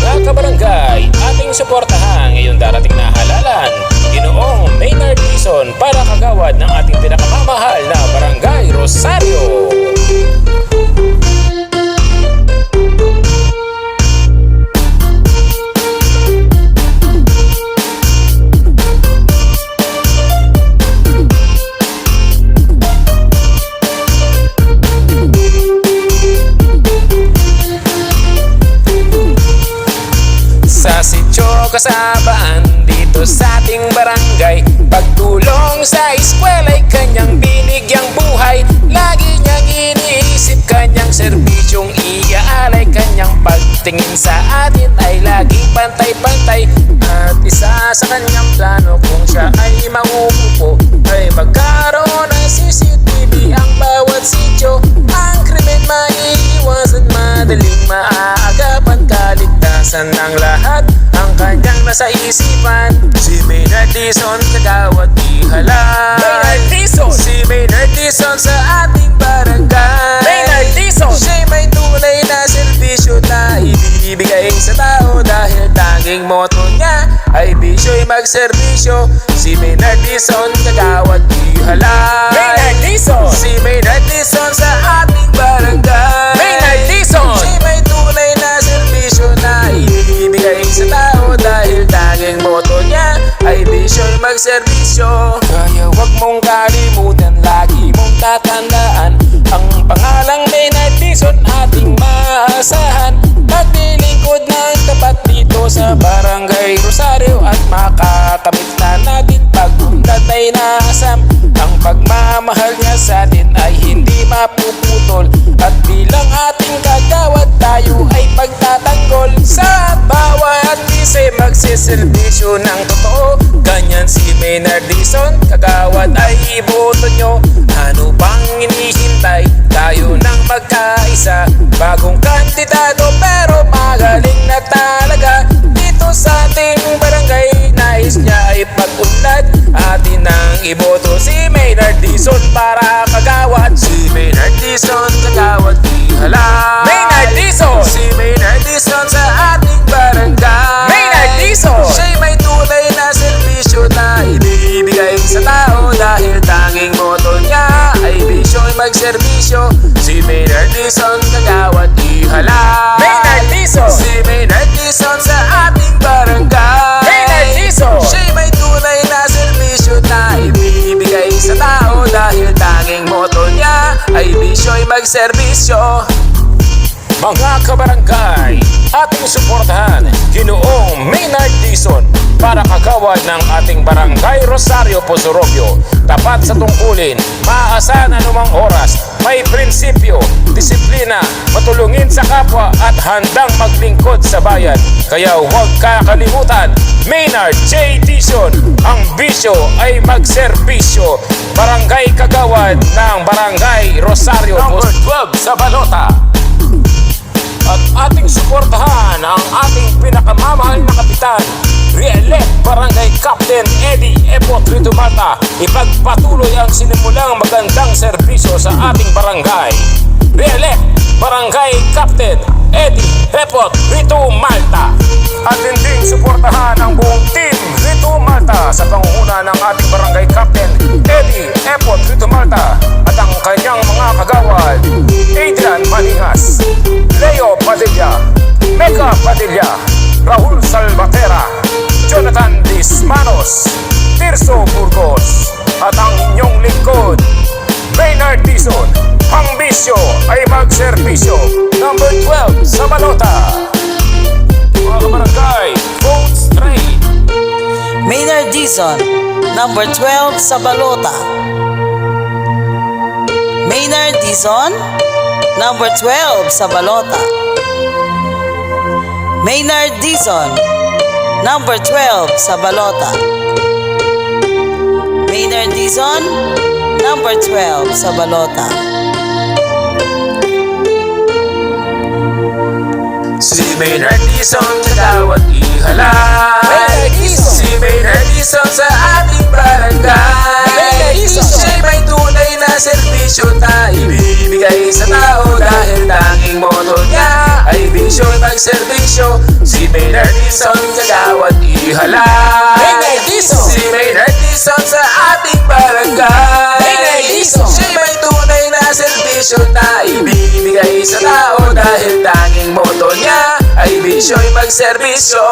Mga kabarangay, ating suportahan ngayong darating na halalan, Ginoong Maynard Dizon para kagawad ng ating pinakamamahal na Barangay Rosario. Sa sityo kasabaan dito sa ating barangay, pagtulong sa eskwela'y kanyang binigyang buhay. Lagi niyang iniisip kanyang serbisyong iaalay. Kanyang pagtingin sa atin ay laging pantay-pantay. At isa sa kanyang plano kung siya ay mauupo ay magkaroon ng CCTV ang bawat sityo. Ang krimen maiiwasan, madaling maaagapan, kaligtasan ng lahat ang kanyang nasa isipan. Si Maynard Dizon kagawad di halal. Maynard Dizon! Si Maynard Dizon sa ating barangay. Maynard Dizon! Siya'y may tunay na serbisyo na ibibigay sa tao, dahil tanging moto niya ay bisyo'y magserbisyo. Si Maynard Dizon kagawad di halal. Maynard Dizon! Si Maynard Dizon sa ating barangay. Maynard Dizon! Siya'y may tunay na serbisyo na ibibigay sa tao, dahil tanging moto niya ay bisyo'y magserbisyo. Kaya wag mong kalimutan, lagi mong tatandaan ang pangalang Maynard Dizon, ating maasahan. Maglilingkod ng tapat dito sa Barangay Rosario, at makakamit na natin pag-unlad ay naasam. Ang pagmamahal niya sa atin ay hindi mapuputol, at bilang ating kagawad tayo ay pagtatanggol. Sa bawat isa'y magsiservisyo ng totoo. Ganyan si Maynard Dizon kagawad ay iboto nyo. Ano pang hinihintay? Tayo nang magkaisa. Bagong kandidado pero magaling na talaga. Dito sa ating barangay, nais niya ay pag-unlad. Atin nang iboto si Maynard Dizon para kagawad. Si Maynard Dizon kagawad di halal. Maynard Dizon! Si Maynard Dizon sa ating barangay. Maynard Dizon! Siya'y may tunay na serbisyo na ibibigay sa tao, dahil tanging moto niya ay bisyo'y magserbisyo. Si Maynard Dizon kagawad di halal. Maynard Dizon! Si Maynard Dizon sa ating barangay. Maynard Dizon! Siya'y may tunay na serbisyo na ibibigay sa tao, dahil tanging moto niya ay bisyo'y magserbisyo. Mga kabarangay, ating suportahan Ginoong Maynard Dizon para kagawad ng ating Barangay Rosario, Posorobio. Tapat sa tungkulin, maaasahan anumang oras, may prinsipyo, disiplina, matulungin sa kapwa at handang maglingkod sa bayan. Kaya huwag kakalimutan, Maynard J. Dizon, ang bisyo ay magserbisyo. Barangay kagawad ng Barangay Rosario, number 12 sa Balota. At ating suportahan ang ating pinakamamahal na kapitan, Re-elect Barangay Captain Eddie Epot Rito Malta. Ipagpatuloy ang sinimulang magandang serbisyo sa ating barangay. Re-elect Barangay Captain Eddie Epot Rito Malta. At ding suportahan ang buong team Rito Malta sa pangunguna ng ating Barangay Captain Eddie Epot Rito Malta at ang kanyang mga kagawad, Adrian Maningas, Leo Padilla, Mega Padilla, Raul Salvatera, Jonathan Dismanos, Tirso Burgos, at ang inyong lingkod, Maynard Dizon. Ang bisyo ay magserbisyo. Number 12 sa Balota. Mga kabarangay, vote straight. Maynard Dizon, number 12 sa Balota. Maynard Dizon, number 12 sa Balota. Maynard Dizon, number 12 sa Balota. Maynard Dizon, number 12 sa Balota. Si Maynard Dizon kagawad ihalay. Si Maynard Dizon sa ating barangay. Siya'y may tunay na serbisyo na ibibigay sa tao, dahil tanging moto niya ay bisyo bisyo'y magserbisyo. Si Maynard Dizon kagawad ihalay. Maynard Dizon! Si Maynard Dizon sa ating barangay. Maynard Dizon! Siya'y may tunay na serbisyo na ibibigay sa tao, dahil tanging moto niya ay bisyo'y magserbisyo.